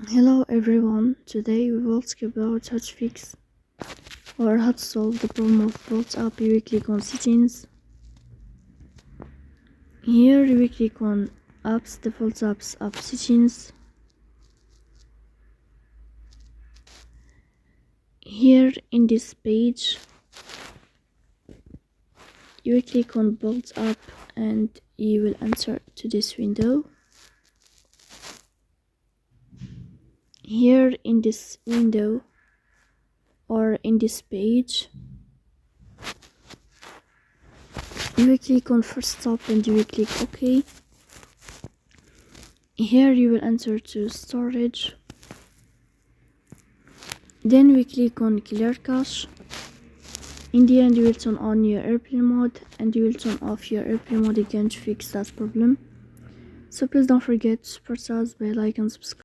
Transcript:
Hello everyone, today we will talk about how to fix or how to solve the problem of Volt app. You will click on settings. Here you will click on apps, default apps, app settings. Here in this page you will click on Volt app and you will enter to this window. Here in this window or in this page you will click on first stop and you will click OK. Here you will enter to storage, then we click on clear cache. In the end you will turn on your airplane mode and you will turn off your airplane mode again to fix that problem. So please don't forget to support us by like and subscribe.